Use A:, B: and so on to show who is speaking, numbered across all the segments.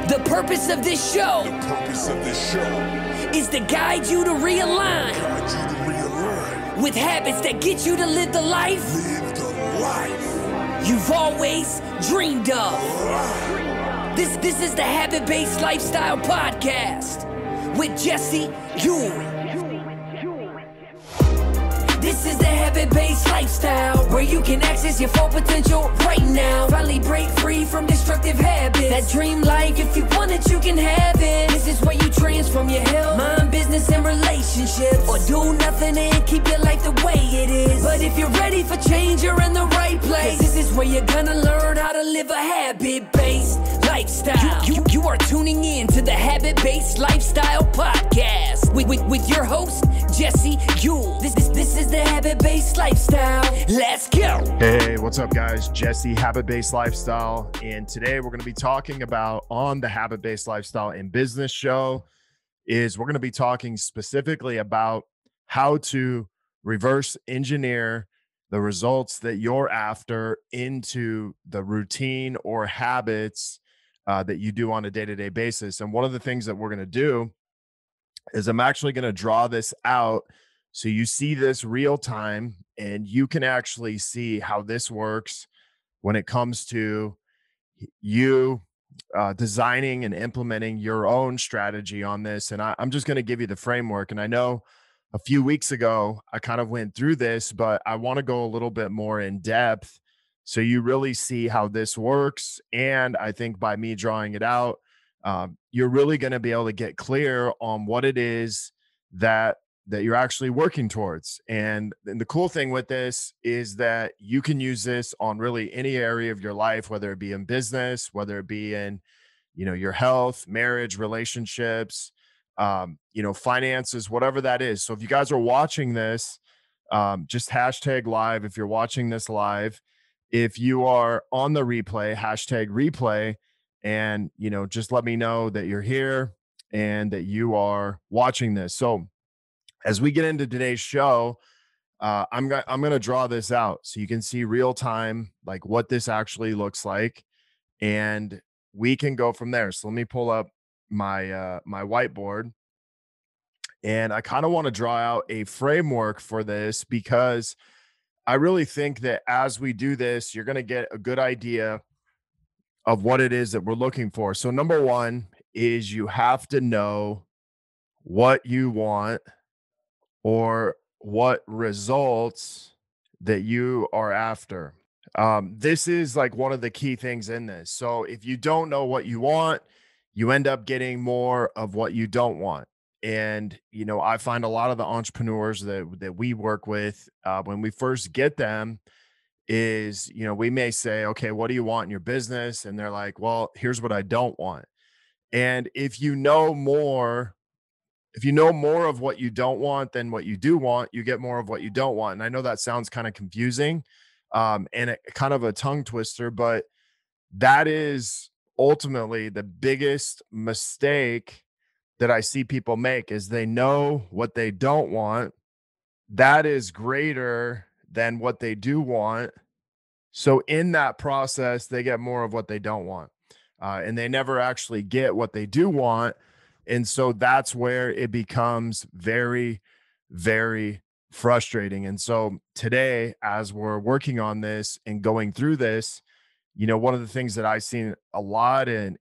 A: The purpose of this show is to guide you to realign with habits that get you to live the life you've always dreamed of. This is the Habit-Based Lifestyle Podcast with Jesse Ewing. This is the Habit-Based Lifestyle, where you can access your full potential right now. Finally break free from destructive habits. That dream life, if you want it, you can have it. This is where you transform your health, mind, business, and relationships. Or do nothing and keep your life the way it is. But if you're ready for change, you're in the right place. This is where you're gonna learn how to live a habit-based lifestyle. You are tuning in to the Habit-Based Lifestyle Podcast with your host, Jesse Ewing. This is the Habit-Based Lifestyle. Let's go.
B: Hey, what's up, guys? Jesse, Habit-Based Lifestyle. And today we're going to be talking about on the Habit-Based Lifestyle and Business show is we're going to be talking specifically about how to reverse engineer the results that you're after into the routine or habits that you do on a day-to-day basis. And one of the things that we're going to do is I'm actually going to draw this out so you see this real time and you can actually see how this works when it comes to you designing and implementing your own strategy on this. And I'm just going to give you the framework. And I know a few weeks ago, I kind of went through this, but I want to go a little bit more in depth so you really see how this works. And I think by me drawing it out, you're really going to be able to get clear on what it is that you're actually working towards. And the cool thing with this is that you can use this on really any area of your life, whether it be in business, whether it be in, your health, marriage, relationships, finances, whatever that is. So if you guys are watching this, just hashtag live. If you're watching this live, if you are on the replay, hashtag replay, and, just let me know that you're here and that you are watching this. So as we get into today's show, I'm going to draw this out so you can see real time, like what this actually looks like, and we can go from there. So let me pull up my my whiteboard, and I kind of want to draw out a framework for this because I really think that as we do this, you're going to get a good idea of what it is that we're looking for. So number one is you have to know what you want or what results that you are after. This is like one of the key things in this. So if you don't know what you want, you end up getting more of what you don't want. And, I find a lot of the entrepreneurs that we work with, when we first get them is, we may say, okay, what do you want in your business? And they're like, well, here's what I don't want. And if you know more of what you don't want than what you do want, you get more of what you don't want. And I know that sounds kind of confusing, and kind of a tongue twister, but that is ultimately the biggest mistake that I see people make is they know what they don't want. That is greater than what they do want. So in that process, they get more of what they don't want. And they never actually get what they do want. And so that's where it becomes very, very frustrating. And so today, as we're working on this and going through this, one of the things that I've seen a lot in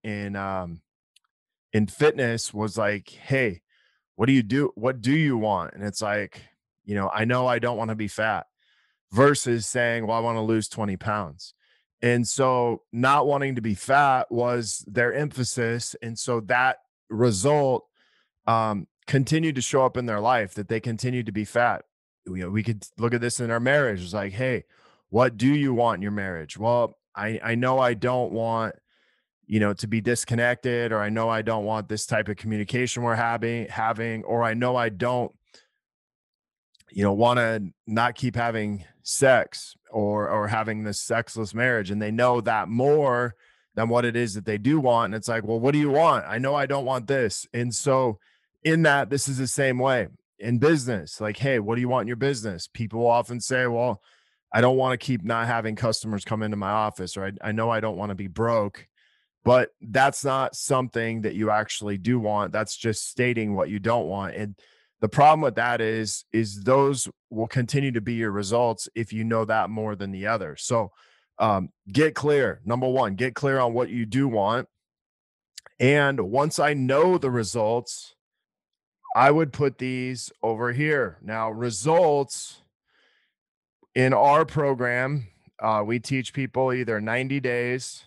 B: fitness was like, hey, what do you do? What do you want? And it's like, I know I don't want to be fat versus saying, well, I want to lose 20 pounds. And so not wanting to be fat was their emphasis. And so that result continued to show up in their life, that they continued to be fat. We could look at this in our marriage. It's like, hey, what do you want in your marriage? Well, I know I don't want, to be disconnected, or I know I don't want this type of communication we're having, or I know I don't, want to not keep having sex or having this sexless marriage. And they know that more than what it is that they do want. And it's like, well, what do you want? I know I don't want this. And so in that, this is the same way in business. Like, hey, what do you want in your business? People will often say, well, I don't want to keep not having customers come into my office, or I know I don't want to be broke. but that's not something that you actually do want. That's just stating what you don't want. And the problem with that is those will continue to be your results if you know that more than the other. So get clear. Number one, get clear on what you do want. And once I know the results, I would put these over here. Now, results in our program, we teach people either 90 days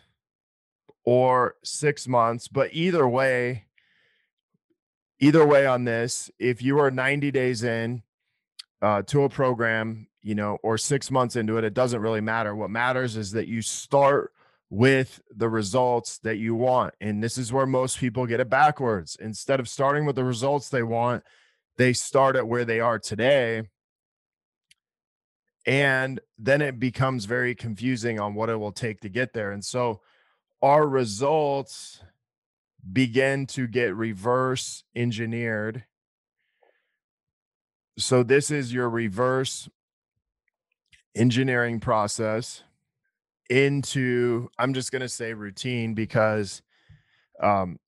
B: or 6 months, but either way on this, if you are 90 days in to a program, or 6 months into it, it doesn't really matter. What matters is that you start with the results that you want. And this is where most people get it backwards. Instead of starting with the results they want, they start at where they are today. And then it becomes very confusing on what it will take to get there. And so our results begin to get reverse engineered. So this is your reverse engineering process into, I'm just going to say routine because um,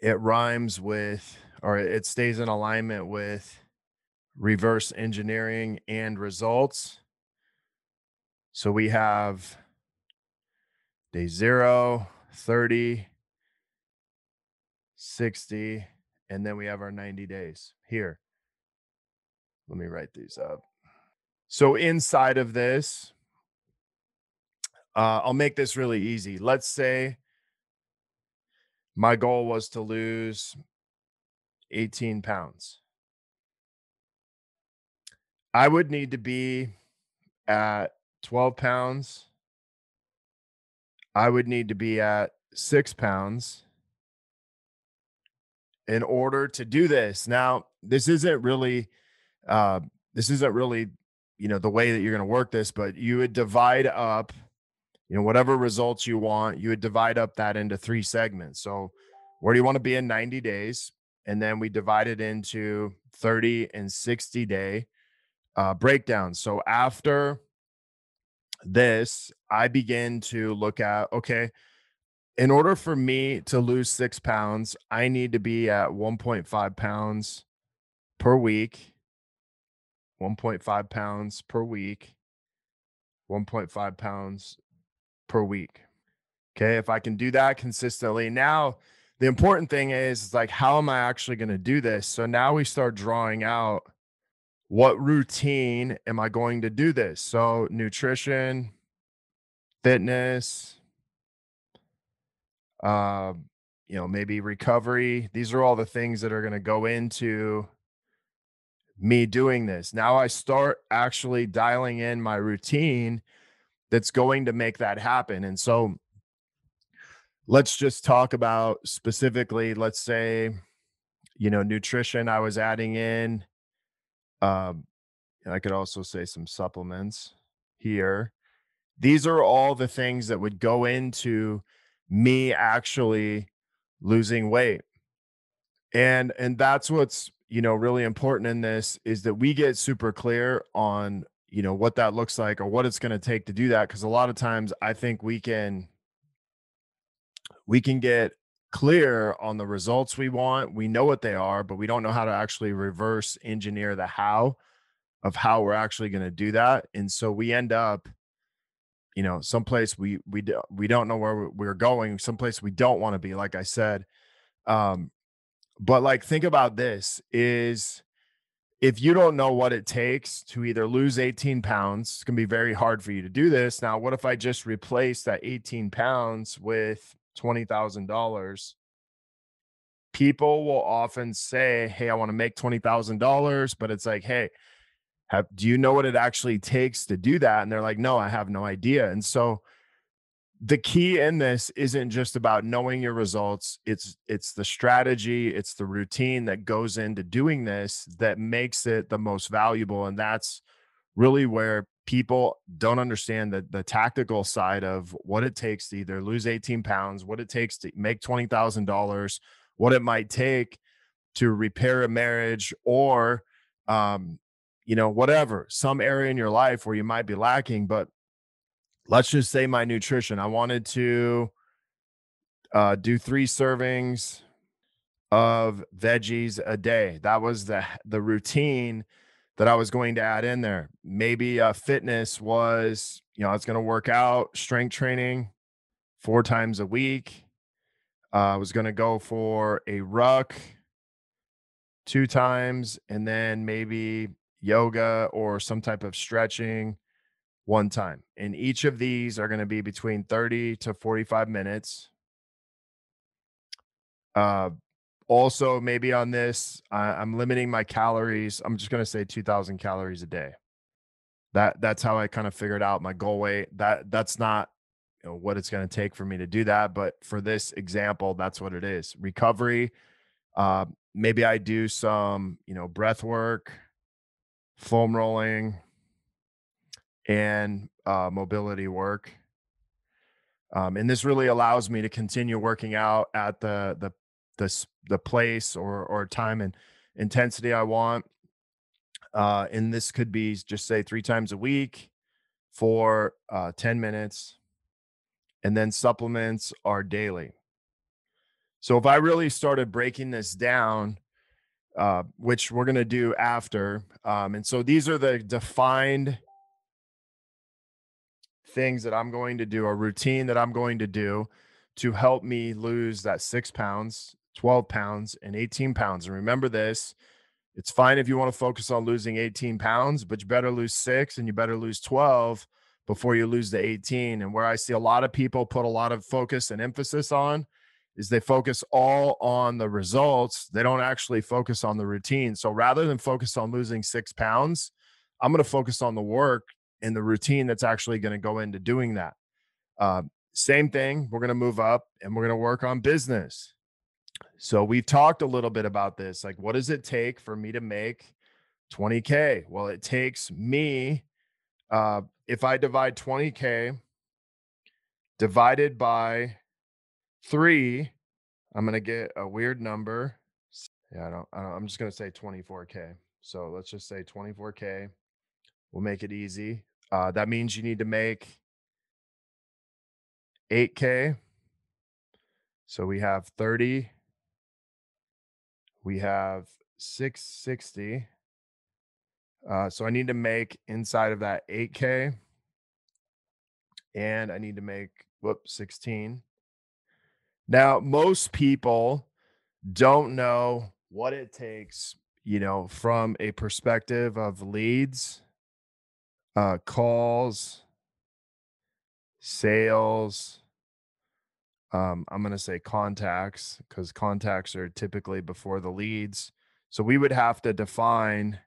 B: it rhymes with, or it stays in alignment with reverse engineering and results. So we have day 0, 30, 60, and then we have our 90 days here. Let me write these up. So inside of this, I'll make this really easy. Let's say my goal was to lose 18 pounds. I would need to be at 12 pounds. I would need to be at 6 pounds in order to do this. Now, this isn't really, uh, the way that you're going to work this, but you would divide up, whatever results you want, you would divide up that into 3 segments. So where do you want to be in 90 days? And then we divide it into 30 and 60 day breakdowns. So after this, I begin to look at, okay, in order for me to lose 6 pounds, I need to be at 1.5 pounds per week, 1.5 pounds per week, 1.5 pounds per week. Okay. If I can do that consistently, now the important thing is like, how am I actually going to do this? So now we start drawing out what routine am I going to do this? So nutrition, fitness, maybe recovery. These are all the things that are going to go into me doing this. Now I start actually dialing in my routine that's going to make that happen. And so let's just talk about specifically, let's say, nutrition. I was adding in, I could also say some supplements here. These are all the things that would go into me actually losing weight. And that's what's, really important in this is that we get super clear on, what that looks like or what it's going to take to do that. Cause a lot of times I think we can get clear on the results we want. We know what they are, but we don't know how to actually reverse engineer the how of how we're actually going to do that. And so we end up, someplace we don't know where we're going, someplace we don't want to be, like I said. But like, think about this is if you don't know what it takes to either lose 18 pounds, it's going to be very hard for you to do this. Now, what if I just replace that 18 pounds with $20,000? People will often say, hey, I want to make $20,000, but it's like, hey, do you know what it actually takes to do that? And they're like, no, I have no idea. And so the key in this isn't just about knowing your results. It's the strategy, it's the routine that goes into doing this that makes it the most valuable. And that's really where people don't understand the tactical side of what it takes to either lose 18 pounds, what it takes to make $20,000, what it might take to repair a marriage, or whatever, some area in your life where you might be lacking. But let's just say my nutrition. I wanted to Do 3 servings of veggies a day. That was the routine that I was going to add in there. Maybe fitness was, I was going to work out, strength training 4 times a week. I was going to go for a ruck 2 times, and then maybe yoga or some type of stretching 1 time. And each of these are going to be between 30 to 45 minutes. Uh, Also, maybe on this, I'm limiting my calories. I'm just gonna say 2,000 calories a day. That's how I kind of figured out my goal weight. That's not, what it's gonna take for me to do that, but for this example, that's what it is. Recovery. Maybe I do some, breath work, foam rolling, and mobility work. And this really allows me to continue working out at the place or time and intensity I want. And this could be just say 3 times a week for 10 minutes, and then supplements are daily. So if I really started breaking this down, which we're going to do after, and so these are the defined things that I'm going to do, a routine that I'm going to do to help me lose that 6 pounds, 12 pounds, and 18 pounds. And remember this, it's fine if you want to focus on losing 18 pounds, but you better lose 6 and you better lose 12 before you lose the 18. And where I see a lot of people put a lot of focus and emphasis on is they focus all on the results. They don't actually focus on the routine. So rather than focus on losing 6 pounds, I'm going to focus on the work and the routine that's actually going to go into doing that. Same thing. We're going to move up and we're going to work on business. So we've talked a little bit about this. Like, what does it take for me to make 20K? Well, it takes me, if I divide 20K divided by 3, I'm going to get a weird number. Yeah, I'm just going to say 24K. So let's just say 24K. We'll make it easy. That means you need to make 8K. So we have 30. We have 660. So I need to make inside of that 8K, and I need to make 16. Now, most people don't know what it takes, from a perspective of leads, calls, sales. I'm going to say contacts because contacts are typically before the leads. So we would have to define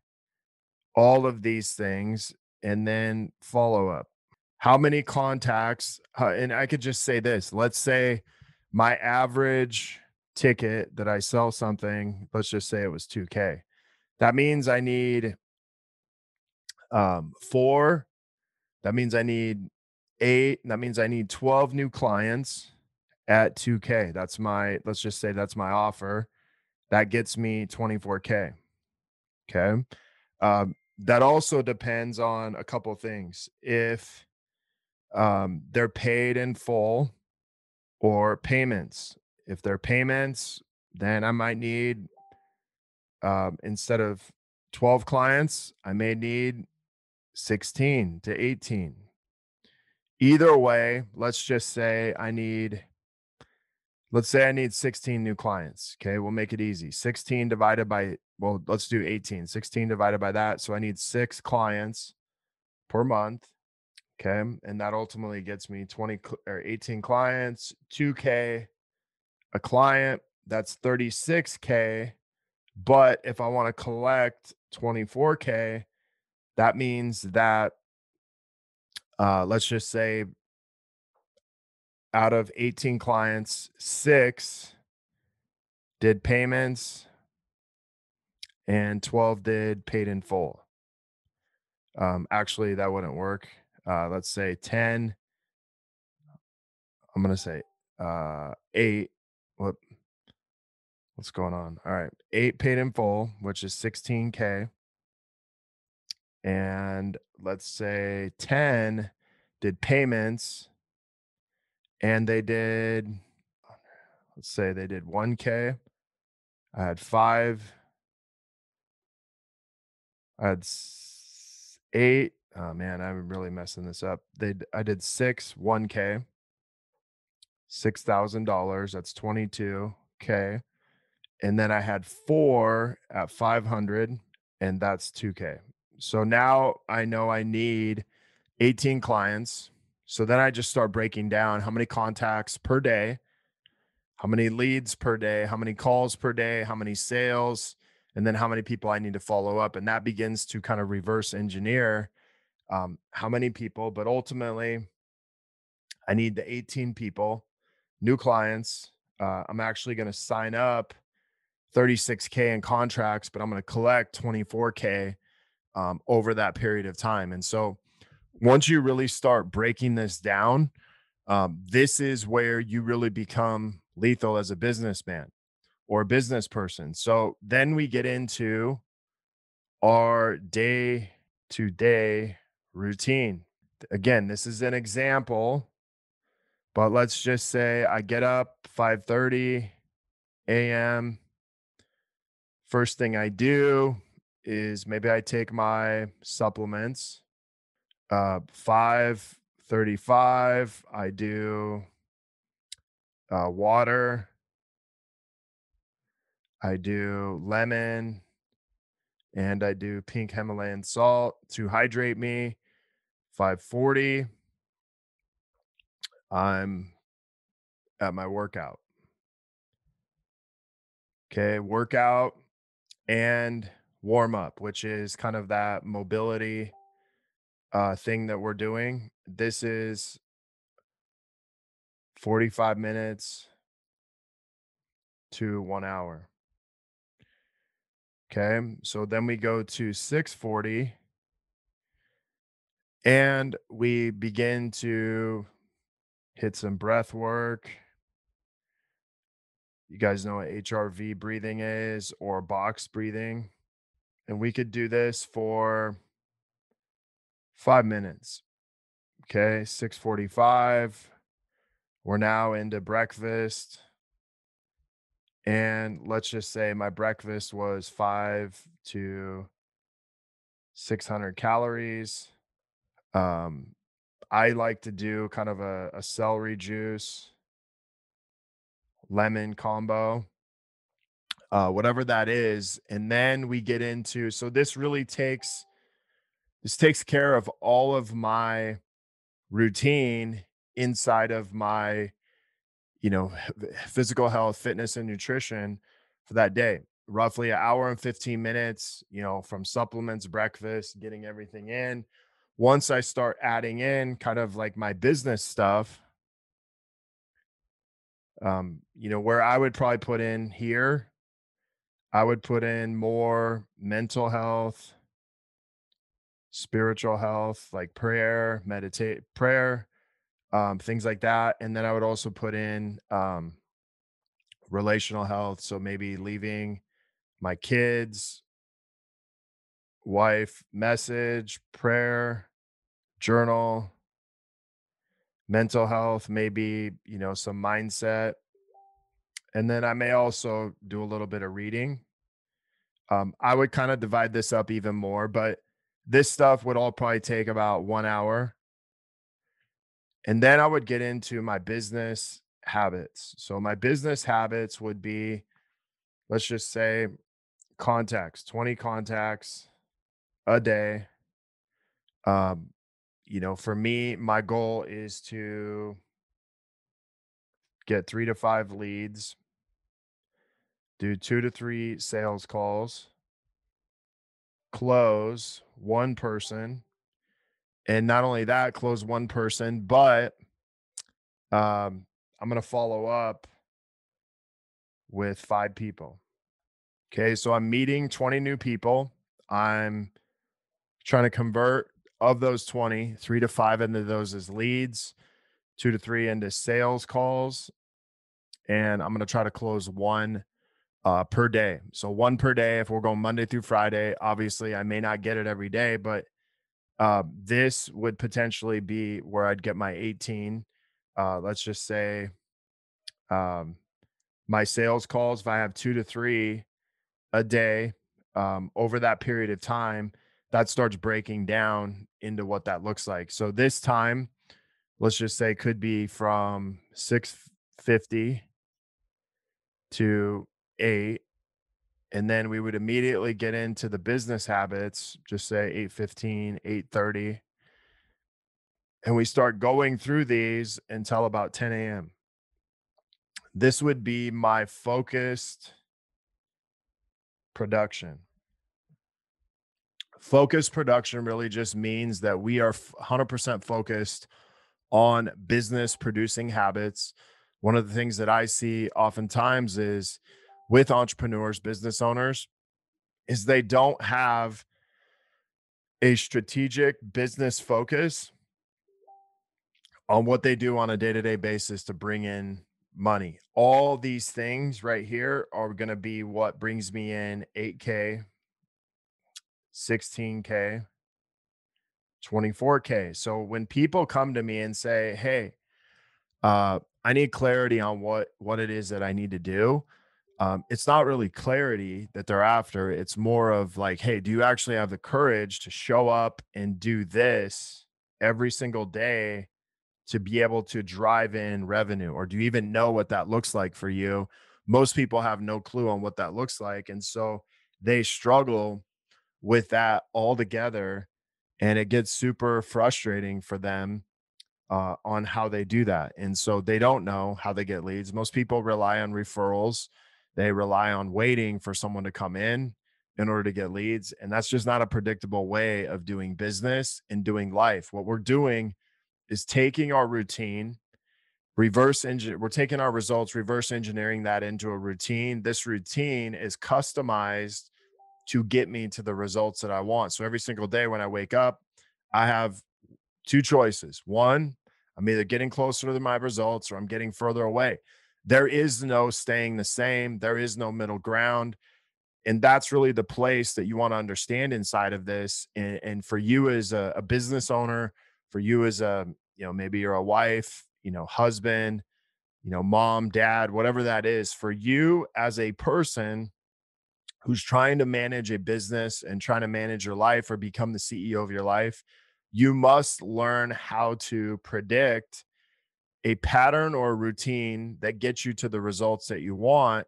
B: all of these things and then follow up. How many contacts? And I could just say this. Let's say my average ticket that I sell something, let's just say it was 2K. That means I need 4. That means I need 8. That means I need 12 new clients at 2K. Let's just say that's my offer. That gets me 24K. Okay. That also depends on a couple things. If they're paid in full or payments. If they're payments, then I might need, instead of 12 clients, I may need 16 to 18. Either way, let's say I need 16 new clients. Okay. We'll make it easy. 16 divided by, well, let's do 18. 16 divided by that. So I need 6 clients per month. Okay. And that ultimately gets me 18 clients, 2K a client. That's 36K. But if I want to collect 24K, that means that, let's just say out of 18 clients, 6 did payments and 12 did paid in full. Actually, that wouldn't work. Let's say 10. I'm going to say 8. What's going on? All right. 8 paid in full, which is 16K. And let's say 10 did payments and they did let's say they did 1K. I had 5. I had 8. Oh man, I'm really messing this up. I did 6 1K, $6,000. That's 22K. And then I had 4 at 500, and that's 2K. So now I know I need 18 clients. So then I just start breaking down how many contacts per day, how many leads per day, how many calls per day, how many sales, and then how many people I need to follow up. And that begins to kind of reverse engineer how many people. But ultimately, I need the 18 people, new clients. I'm actually going to sign up 36K in contracts, but I'm going to collect 24K over that period of time. And so once you really start breaking this down, this is where you really become lethal as a businessman or a business person. So then we get into our day to day routine. Again, this is an example, but let's just say I get up 5:30 a.m. First thing I do is maybe I take my supplements. 5:35, I do water. I do lemon and I do pink Himalayan salt to hydrate me. 5:40, I'm at my workout. Okay, workout and warm up, which is kind of that mobility thing that we're doing. This is 45 minutes to 1 hour. Okay, so then we go to 6:40 and we begin to hit some breath work. You guys know what HRV breathing is or box breathing. And we could do this for 5 minutes. Okay, 6:45. We're now into breakfast. And let's just say my breakfast was 5 to 600 calories. Um, I like to do kind of a celery juice, lemon combo, whatever that is. And then we get into, so this takes care of all of my routine inside of my, physical health, fitness, and nutrition for that day. Roughly an hour and 15 minutes, from supplements, breakfast, getting everything in. Once I start adding in kind of like my business stuff, where I would probably put in here, I would put in more mental health, spiritual health, like prayer, meditate, prayer, things like that. And then I would also put in relational health. So maybe leaving my kids, wife, message, prayer, journal, mental health, maybe, some mindset. And then I may also do a little bit of reading. I would kind of divide this up even more, but this stuff would all probably take about 1 hour. And then I would get into my business habits. So my business habits would be, let's just say, contacts, 20 contacts a day. For me, my goal is to get 3 to 5 leads, do 2 to 3 sales calls, close one person, and not only that, close one person, but I'm going to follow up with 5 people. Okay, so I'm meeting 20 new people. I'm trying to convert of those 20, 3 to 5 into those as leads, 2 to 3 into sales calls, and I'm going to try to close one per day. So one per day. If we're going Monday through Friday, obviously I may not get it every day, but this would potentially be where I'd get my 18. Let's just say, um, my sales calls, if I have 2 to 3 a day, over that period of time, that starts breaking down into what that looks like. So this time, let's just say could be from 6:50 to 8, and then we would immediately get into the business habits, just say 8:15, 8:30, and we start going through these until about 10 a.m. This would be my focused production. Focused production really just means that we are 100% focused on business producing habits. One of the things that I see oftentimes is with entrepreneurs, business owners, is they don't have a strategic business focus on what they do on a day-to-day basis to bring in money. All these things right here are going to be what brings me in 8K, 16K, 24K. So when people come to me and say, "Hey, I need clarity on what it is that I need to do," it's not really clarity that they're after. It's more of like, "Hey, do you actually have the courage to show up and do this every single day to be able to drive in revenue? Or do you even know what that looks like for you?" Most people have no clue on what that looks like. And so they struggle with that altogether. And it gets super frustrating for them on how they do that. And so they don't know how they get leads. Most people rely on referrals, they rely on waiting for someone to come in order to get leads. And that's just not a predictable way of doing business and doing life. What we're doing is taking our routine, we're taking our results, reverse engineering that into a routine. This routine is customized to get me to the results that I want. So every single day when I wake up, I have two choices. One, I'm either getting closer to my results or I'm getting further away. There is no staying the same, there is no middle ground. And that's really the place that you want to understand inside of this. And for you as a business owner, for you as a, maybe you're a wife, husband, mom, dad, whatever that is, for you as a person who's trying to manage a business and trying to manage your life or become the CEO of your life, you must learn how to predict a pattern or a routine that gets you to the results that you want.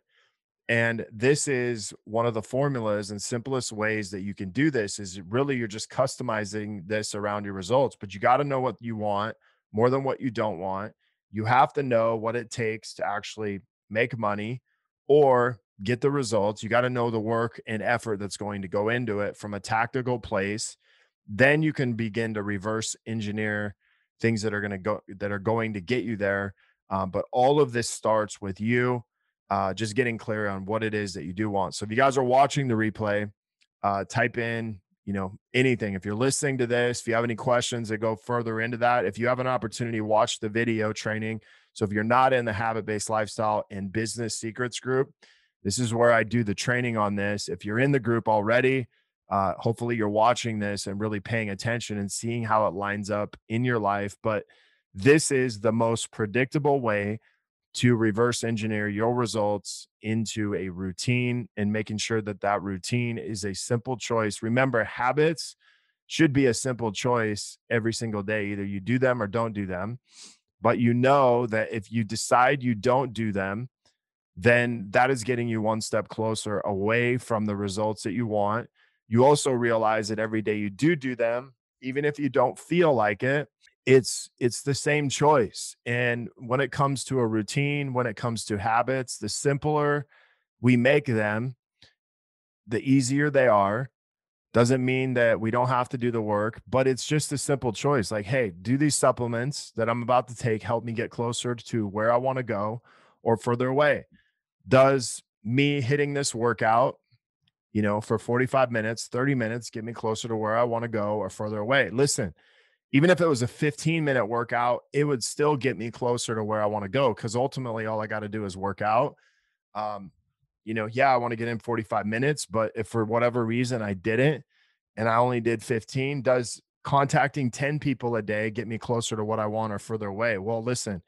B: And this is one of the formulas and simplest ways that you can do this is really you're just customizing this around your results, but you got to know what you want more than what you don't want. You have to know what it takes to actually make money or get the results. You got to know the work and effort that's going to go into it from a tactical place. Then you can begin to reverse engineer things that are going to get you there. But all of this starts with you just getting clear on what it is that you do want. So if you guys are watching the replay, type in, anything. If you're listening to this, if you have any questions that go further into that, if you have an opportunity, watch the video training. So if you're not in the habit-based lifestyle and business secrets group, this is where I do the training on this. If you're in the group already, hopefully you're watching this and really paying attention and seeing how it lines up in your life. But this is the most predictable way to reverse engineer your results into a routine and making sure that that routine is a simple choice. Remember, habits should be a simple choice every single day. Either you do them or don't do them. But you know that if you decide you don't do them, then that is getting you one step closer away from the results that you want. You also realize that every day you do them, even if you don't feel like it, it's the same choice. And when it comes to a routine, when it comes to habits, the simpler we make them, the easier they are. Doesn't mean that we don't have to do the work, but it's just a simple choice. Like, hey, do these supplements that I'm about to take help me get closer to where I want to go or further away? Does me hitting this workout, for 45 minutes, 30 minutes, get me closer to where I want to go or further away? Listen, even if it was a 15-minute workout, it would still get me closer to where I want to go because ultimately all I got to do is work out. Yeah, I want to get in 45 minutes, but if for whatever reason I didn't and I only did 15, does contacting 10 people a day get me closer to what I want or further away? Well, listen,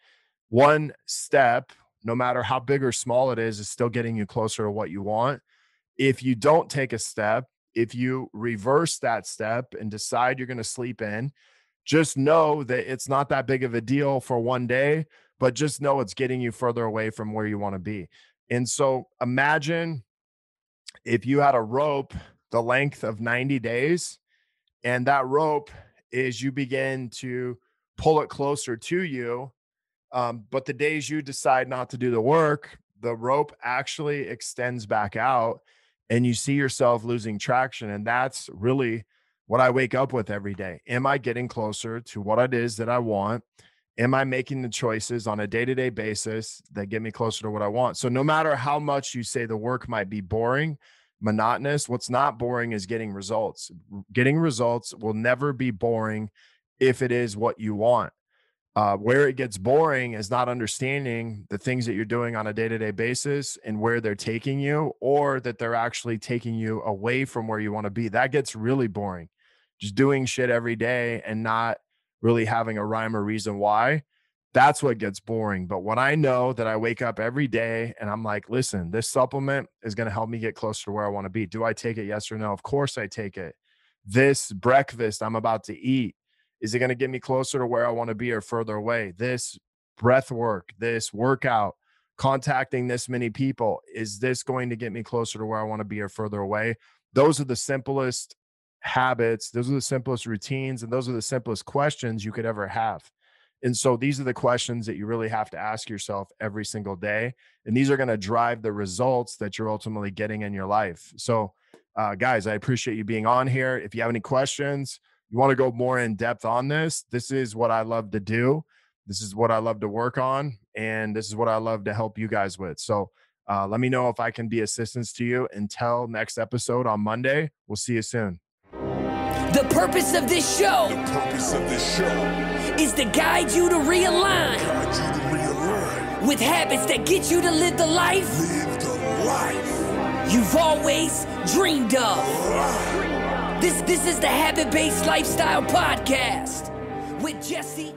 B: one step, no matter how big or small it is still getting you closer to what you want. If you don't take a step, if you reverse that step and decide you're going to sleep in, just know that it's not that big of a deal for one day, but just know it's getting you further away from where you want to be. And so imagine if you had a rope the length of 90 days, and that rope is you begin to pull it closer to you. But the days you decide not to do the work, the rope actually extends back out and you see yourself losing traction. And that's really what I wake up with every day. Am I getting closer to what it is that I want? Am I making the choices on a day-to-day basis that get me closer to what I want? So no matter how much you say the work might be boring, monotonous, what's not boring is getting results. Getting results will never be boring if it is what you want. Where it gets boring is not understanding the things that you're doing on a day-to-day basis and where they're taking you, or that they're actually taking you away from where you want to be. That gets really boring. Just doing shit every day and not really having a rhyme or reason why. That's what gets boring. But when I know that I wake up every day and I'm like, listen, this supplement is going to help me get closer to where I want to be. Do I take it? Yes or no? Of course I take it. This breakfast I'm about to eat, is it going to get me closer to where I want to be or further away? This breath work, this workout, contacting this many people, is this going to get me closer to where I want to be or further away? Those are the simplest habits. Those are the simplest routines. And those are the simplest questions you could ever have. And so these are the questions that you really have to ask yourself every single day. And these are going to drive the results that you're ultimately getting in your life. So guys, I appreciate you being on here. If you have any questions, you want to go more in depth on this, this is what I love to do. This is what I love to work on. And this is what I love to help you guys with. So let me know if I can be assistance to you. Until next episode on Monday, we'll see you soon.
A: The purpose of this show is to guide you to realign with habits that get you to live the life you've always dreamed of. This is the Habit-Based Lifestyle Podcast with Jesse